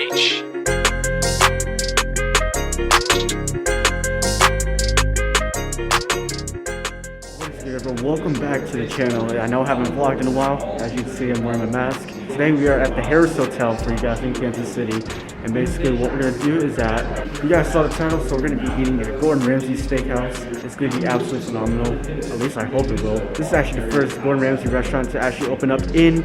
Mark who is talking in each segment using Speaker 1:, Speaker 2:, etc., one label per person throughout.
Speaker 1: reach.
Speaker 2: Welcome back to the channel. I know I haven't vlogged in a while. As you can see, I'm wearing a mask. Today we are at the Harris Hotel for you guys in Kansas City. And basically what we're going to do is that, you guys saw the title, so we're going to be eating at Gordon Ramsay Steakhouse. It's going to be absolutely phenomenal. At least I hope it will. This is actually the first Gordon Ramsay restaurant to actually open up in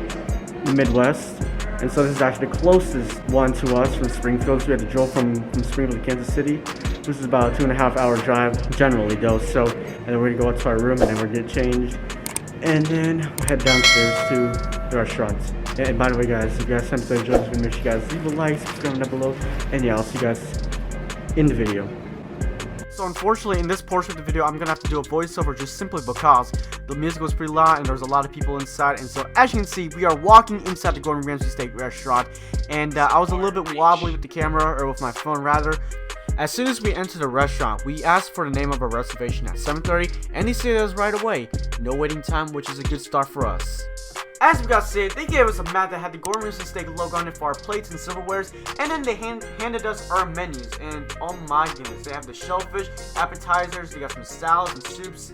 Speaker 2: the Midwest. And so this is actually the closest one to us from Springfield. So we had to drove from Springfield to Kansas City. This is about a 2.5 hour drive generally though. So, and then we're gonna go out to our room and then we're gonna get changed. And then we'll head downstairs to the restaurant. And by the way guys, if you guys haven't enjoyed this video, make sure you guys leave a like, subscribe down below. And yeah, I'll see you guys in the video. So unfortunately in this portion of the video I'm going to have to do a voiceover just simply because the music was pretty loud and there's a lot of people inside. And so as you can see, we are walking inside the Gordon Ramsay Steak restaurant. And I was a little bit wobbly with the camera, or with my phone rather. As soon as we entered the restaurant, we asked for the name of our reservation at 7:30 and they said it was right away. No waiting time, which is a good start for us. As we got said, they gave us a mat that had the Gordon Ramsay Steak logo on it for our plates and silverwares, and then they handed us our menus, and oh my goodness, they have the shellfish, appetizers, they got some salads and soups,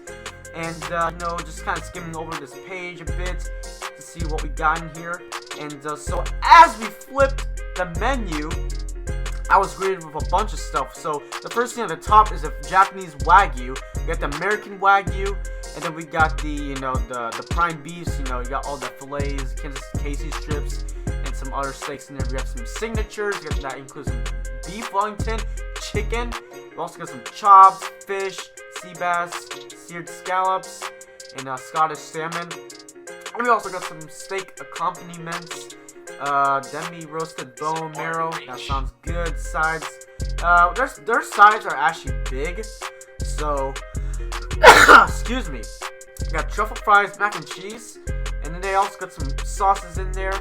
Speaker 2: and you know, just kind of skimming over this page a bit to see what we got in here. And so as we flipped the menu, I was greeted with a bunch of stuff. So the first thing at the top is a Japanese Wagyu, we got the American Wagyu, and then we got the, you know, the prime beefs, you know, you got all the fillets, Casey strips, and some other steaks in there. We have some signatures, that includes some beef Wellington, chicken, we also got some chops, fish, sea bass, seared scallops, and Scottish salmon. And we also got some steak accompaniments, demi roasted bone marrow, that sounds good. Sides, their sides are actually big, so excuse me. Got truffle fries, mac and cheese, and then they also got some sauces in there,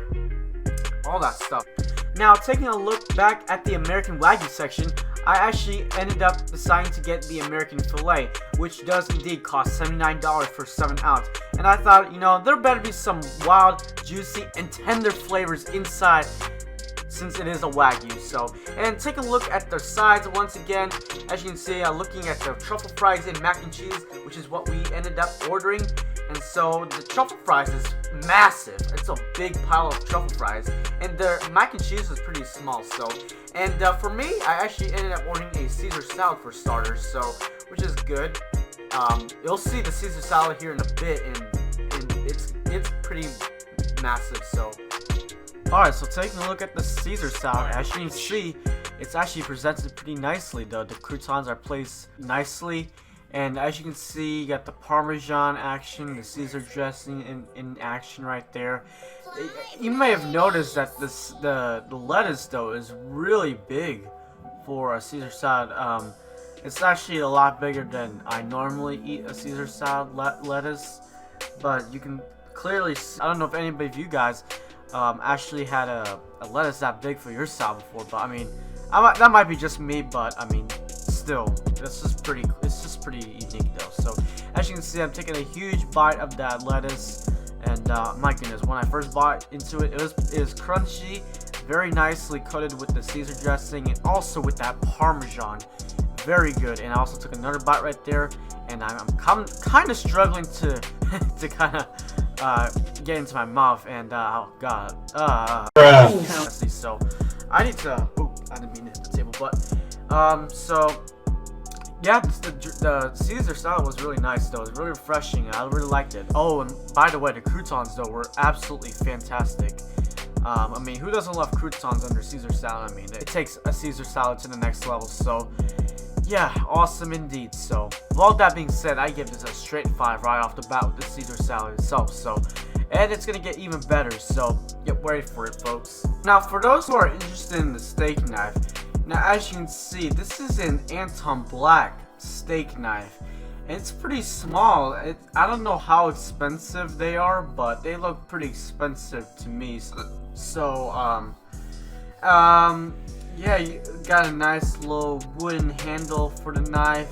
Speaker 2: all that stuff. Now, taking a look back at the American Wagyu section, I actually ended up deciding to get the American filet, which does indeed cost $79 for 7 ounce. And I thought, you know, there better be some wild, juicy, and tender flavors inside, since it is a Wagyu. So, and take a look at the sides once again. As you can see, looking at the truffle fries and mac and cheese, which is what we ended up ordering. And so the truffle fries is massive. It's a big pile of truffle fries, and the mac and cheese is pretty small. So, and for me, I actually ended up ordering a Caesar salad for starters, so which is good. You'll see the Caesar salad here in a bit, and it's pretty massive. So. Alright, so taking a look at the Caesar salad, as you can see, it's actually presented pretty nicely. The croutons are placed nicely, and as you can see, you got the Parmesan action, the Caesar dressing in action right there. You may have noticed that the lettuce though is really big for a Caesar salad. It's actually a lot bigger than I normally eat a Caesar salad lettuce, but you can clearly see, I don't know if anybody of you guys actually had a lettuce that big for your salad before, but I mean, that might be just me, but I mean, still, it's just pretty unique though. So as you can see, I'm taking a huge bite of that lettuce, and my goodness, when I first bite into it, it was crunchy, very nicely coated with the Caesar dressing, and also with that Parmesan, very good. And I also took another bite right there, and I'm kind of struggling to to kind of get into my mouth, and oh god, so I need to, I didn't mean to hit the table, but so yeah, the Caesar salad was really nice though. It was really refreshing, and I really liked it. Oh, and by the way, the croutons though were absolutely fantastic. I mean, who doesn't love croutons under Caesar salad? I mean, it takes a Caesar salad to the next level. So yeah, awesome indeed. So with all that being said, I give this a straight 5 right off the bat with the Caesar salad itself. So, and it's gonna get even better, so get ready for it, folks. Now, for those who are interested in the steak knife, now as you can see, this is an Anton Black steak knife. It's pretty small. I don't know how expensive they are, but they look pretty expensive to me. So yeah, you got a nice little wooden handle for the knife,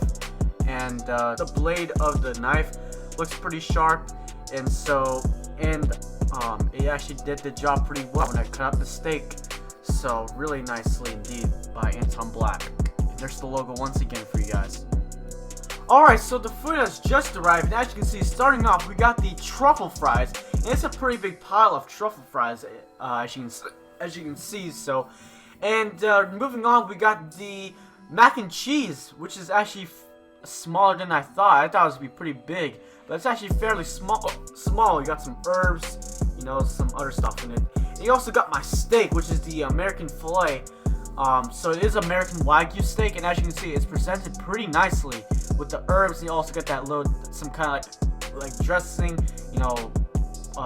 Speaker 2: and the blade of the knife looks pretty sharp, and it actually did the job pretty well when I cut up the steak. So really nicely indeed by Anton Black. And there's the logo once again for you guys. Alright, so the food has just arrived, and as you can see, starting off, we got the truffle fries, and it's a pretty big pile of truffle fries, as you can see, so, and, moving on, we got the mac and cheese, which is actually smaller than I thought. I thought it was going to be pretty big, but it's actually fairly small. You got some herbs, you know, some other stuff in it, and you also got my steak, which is the American filet. So it is American Wagyu steak, and as you can see, it's presented pretty nicely with the herbs. You also got that little, some kind of like dressing, you know,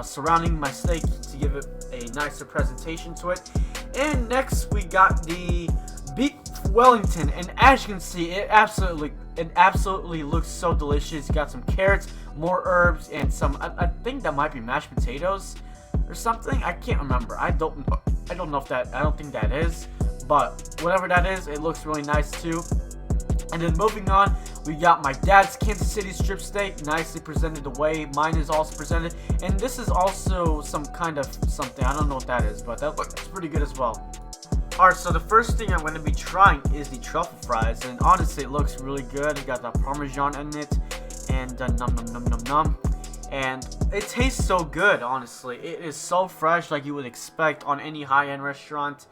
Speaker 2: surrounding my steak to give it a nicer presentation to it. And next we got the beef Wellington, and as you can see, it absolutely looks so delicious. You got some carrots, more herbs, and some, I think that might be mashed potatoes or something. I can't remember. I don't know if that, I don't think that is. But whatever that is, it looks really nice too. And then moving on, we got my dad's Kansas City strip steak, nicely presented the way mine is also presented. And this is also some kind of something, I don't know what that is, but that's pretty good as well. Alright, so the first thing I'm going to be trying is the truffle fries, and honestly it looks really good. You got the Parmesan in it, and num num num num num. And it tastes so good, honestly. It is so fresh, like you would expect on any high-end restaurant.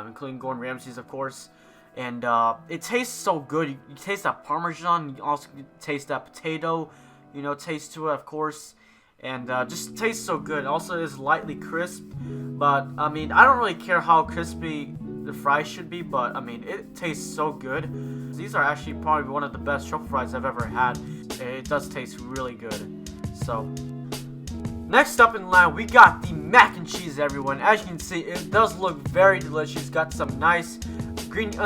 Speaker 2: Including Gordon Ramsay's, of course, and it tastes so good. You taste that Parmesan, you also taste that potato, you know, taste to it, of course, and just tastes so good. Also, it is lightly crisp, but I mean, I don't really care how crispy the fries should be, but I mean, it tastes so good. These are actually probably one of the best truffle fries I've ever had. It does taste really good. So next up in line, we got the mac and cheese, everyone. As you can see, it does look very delicious. Got some nice green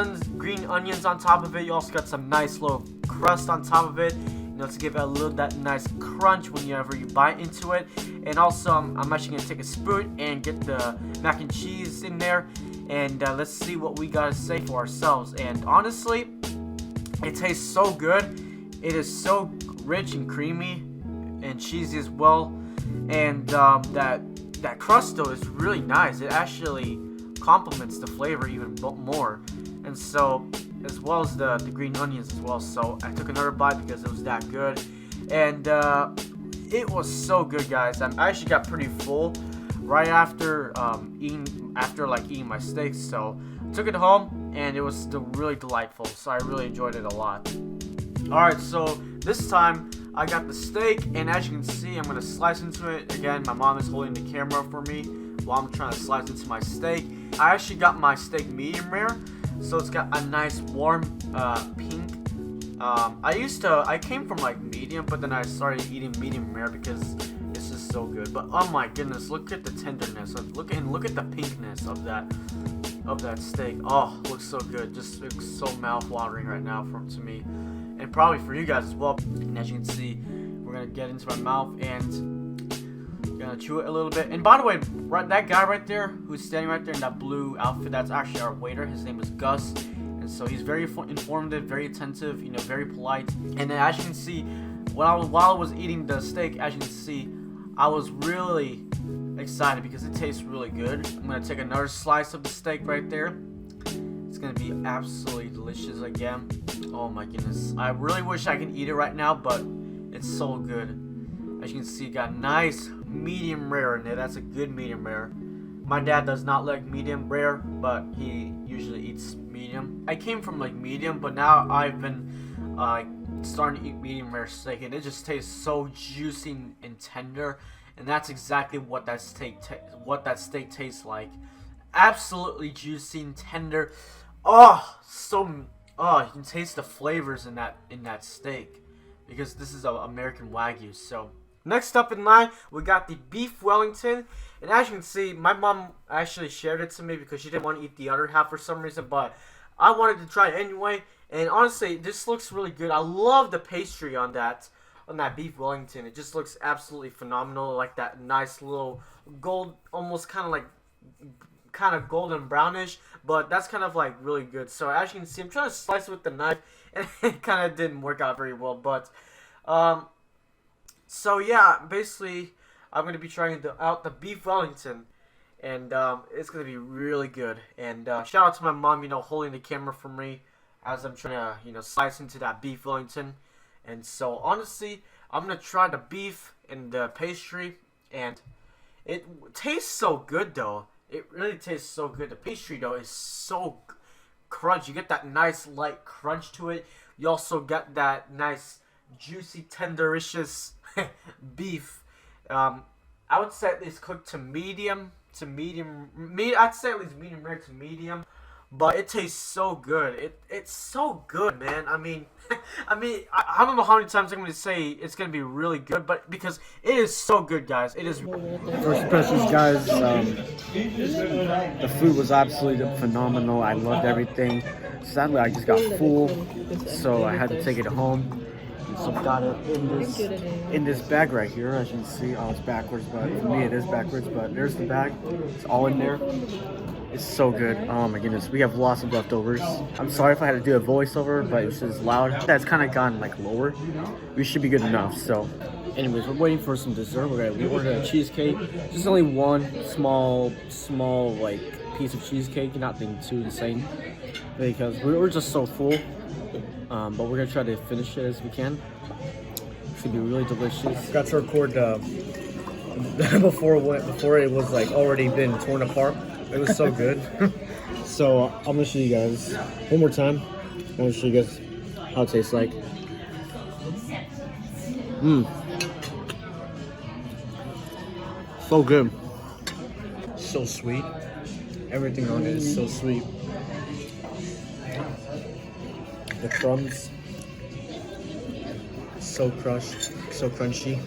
Speaker 2: onions on top of it. You also got some nice little crust on top of it, you know, to give it a little that nice crunch whenever you bite into it. And also, I'm actually gonna take a spoon and get the mac and cheese in there, and let's see what we gotta say for ourselves. And honestly, it tastes so good. It is so rich and creamy and cheesy as well. And that crust though is really nice. It actually complements the flavor even more, and so as well as the green onions as well. So I took another bite because it was that good, and it was so good, guys. I actually got pretty full right after eating my steak. So I took it home, and it was still really delightful. So I really enjoyed it a lot. Alright, so this time I got the steak, and as you can see, I'm going to slice into it. Again, my mom is holding the camera for me while I'm trying to slice into my steak. I actually got my steak medium rare, so it's got a nice warm pink. I came from like medium, but then I started eating medium rare because it's just so good. But oh my goodness, look at the tenderness. Look at the pinkness of that steak. Oh, looks so good. Just looks so mouth-watering right now to me. And probably for you guys as well. And as you can see, we're gonna get into my mouth and gonna chew it a little bit. And by the way, that guy right there who's standing right there in that blue outfit, that's actually our waiter. His name is Gus, and so he's very informative, very attentive, you know, very polite. And then as you can see, while I was eating the steak, as you can see, I was really excited because it tastes really good. I'm gonna take another slice of the steak right there. It's gonna be absolutely delicious again. Oh my goodness. I really wish I could eat it right now, but it's so good. As you can see, got nice medium rare in it. That's a good medium rare. My dad does not like medium rare, but he usually eats medium. I came from like medium, but now I've been starting to eat medium rare steak, and it just tastes so juicy and tender. And that's exactly what that steak tastes like. Absolutely juicy and tender. You can taste the flavors in that steak, because this is American Wagyu. So next up in line, we got the beef Wellington, and as you can see, my mom actually shared it to me because she didn't want to eat the other half for some reason, but I wanted to try it anyway. And honestly, this looks really good. I love the pastry on that beef Wellington. It just looks absolutely phenomenal, like that nice little gold, almost kind of golden brownish, but that's kind of like really good. So as you can see, I'm trying to slice it with the knife, and it kind of didn't work out very well. But so yeah, basically I'm going to be trying out the beef Wellington, and it's gonna be really good. And shout out to my mom, holding the camera for me as I'm trying to, slice into that beef Wellington. And so honestly, I'm gonna try the beef and the pastry, and it tastes so good though. It really tastes so good. The pastry though is so crunch. You get that nice light crunch to it. You also get that nice juicy tendericious beef. I would say at least cooked to medium. I'd say at least medium rare to medium. But it tastes so good. It's so good, man. I mean, I don't know how many times I'm going to say it's going to be really good, but because it is so good, guys. It is. First impressions, guys. The food was absolutely phenomenal. I loved everything. Sadly, I just got full, so I had to take it home. So got it in this bag right here, as you can see. Oh, it's backwards, but for me it is backwards. But there's the bag. It's all in there. It's so good. Oh my goodness, we have lots of leftovers. I'm sorry if I had to do a voiceover, but it's just loud. That's kind of gone like lower. We should be good enough. So, anyways, we're waiting for some dessert. We ordered a cheesecake. Just only one small like piece of cheesecake, nothing too insane, because we're just so full. But we're gonna try to finish it as we can. It should be really delicious. Got to record before it was like already been torn apart. It was so good. So I'm gonna show you guys one more time. I'm gonna show you guys how it tastes like. So good. So sweet. Everything on it is so sweet. The crumbs, so crushed, so crunchy.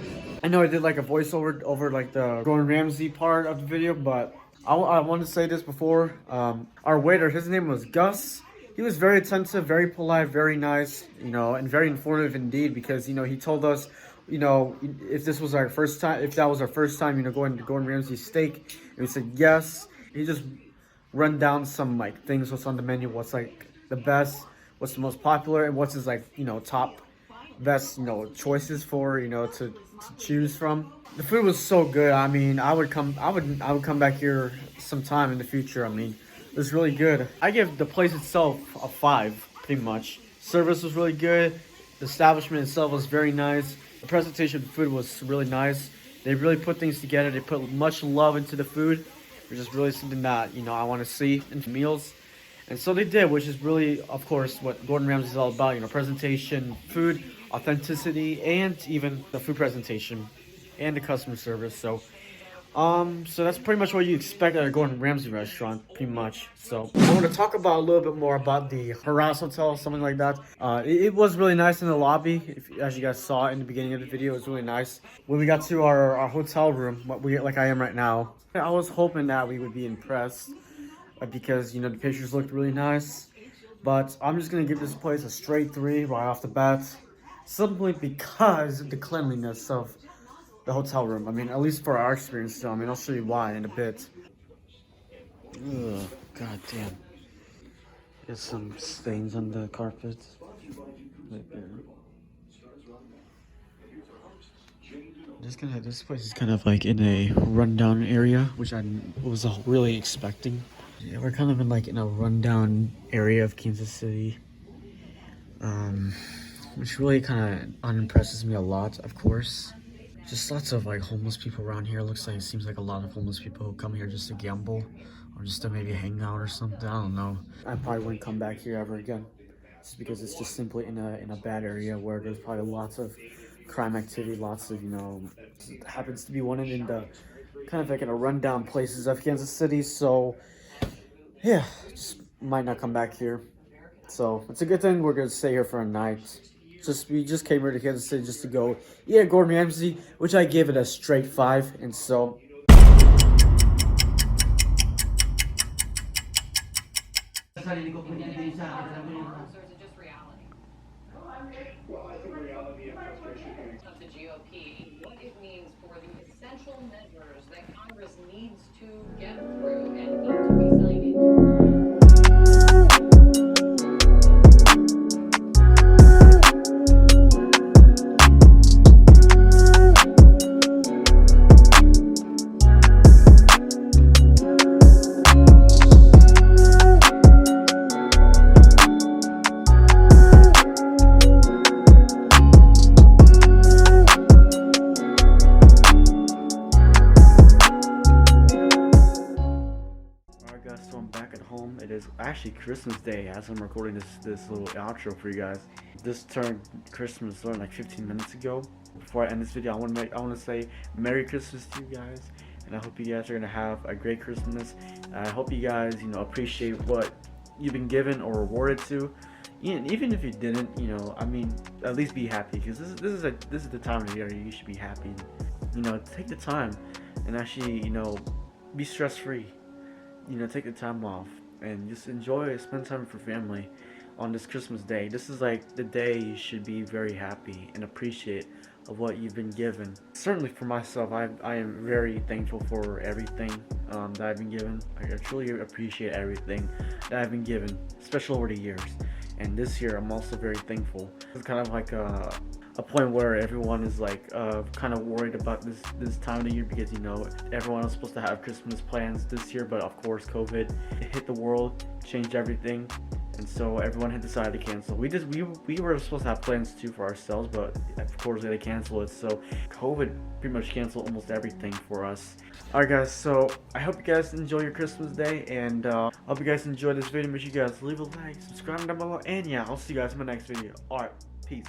Speaker 2: I know I did like a voiceover over like the Gordon Ramsay part of the video, but I wanted to say this before. Our waiter, his name was Gus. He was very attentive, very polite, very nice, and very informative indeed, because he told us, if this was our first time, if that was our first time, going to Gordon Ramsay's steak, and we said yes. He just run down some like things, what's on the menu, what's like the best, what's the most popular, and what's his like top best choices for to choose from. The food was so good. I mean, I would come back here sometime in the future. I mean, it was really good. I give the place itself a 5 pretty much. Service was really good. The establishment itself was very nice. The presentation of the food was really nice. They really put things together. They put much love into the food, which is really something that I want to see in meals. And so they did, which is really, of course, what Gordon Ramsay is all about. Presentation, food, authenticity, and even the food presentation and the customer service. So that's pretty much what you expect at a Gordon Ramsay restaurant, pretty much. So I want to talk about a little bit more about the Rahzyy Hotel, something like that. It was really nice in the lobby. As you guys saw in the beginning of the video, it was really nice. When we got to our hotel room, like I am right now, I was hoping that we would be impressed, because the pictures looked really nice. But I'm just gonna give this place a straight 3 right off the bat, simply because of the cleanliness of the hotel room. I mean, at least for our experience still. I mean, I'll show you why in a bit. Ugh, god damn. There's some stains on the carpet right there. This place is kind of like in a rundown area, which I was really expecting. Yeah, we're kind of in a rundown area of Kansas City, which really kind of unimpresses me a lot, of course. Just lots of like homeless people around here. It seems like a lot of homeless people who come here just to gamble, or just to maybe hang out or something. I don't know. I probably wouldn't come back here ever again, just because it's just simply in a bad area where there's probably lots of crime activity, lots of it happens to be one in the kind of like in a rundown places of Kansas City. So yeah, just might not come back here. So it's a good thing we're gonna stay here for a night. We just came here to Kansas City just to go eat at Gordon Ramsay, which I gave it a straight 5. And so
Speaker 1: Well, I think reality and frustration of the GOP, what it means for the essential measures that Congress needs to get through and need to be signed into.
Speaker 2: actually Christmas Day as I'm recording this little outro for you guys. This turned Christmas like 15 minutes ago. Before I end this video, I want to say Merry Christmas to you guys, and I hope you guys are gonna have a great Christmas. I hope you guys, appreciate what you've been given or rewarded to. Even if you didn't, I mean, at least be happy, because this is the time of the year you should be happy. Take the time and actually, be stress free. Take the time off and just enjoy, spend time with your family on this Christmas Day. This is like the day you should be very happy and appreciate of what you've been given. Certainly for myself, I am very thankful for everything that I've been given. I truly appreciate everything that I've been given, especially over the years. And this year, I'm also very thankful. It's kind of like a point where everyone is like kind of worried about this time of the year, because everyone was supposed to have Christmas plans this year, but of course COVID hit the world, changed everything, and so everyone had decided to cancel. We were supposed to have plans too for ourselves, but of course they canceled it. So COVID pretty much canceled almost everything for us. Alright guys, so I hope you guys enjoy your Christmas Day, and I hope you guys enjoyed this video. Make sure you guys leave a like, subscribe down below, and yeah, I'll see you guys in my next video. Alright, peace.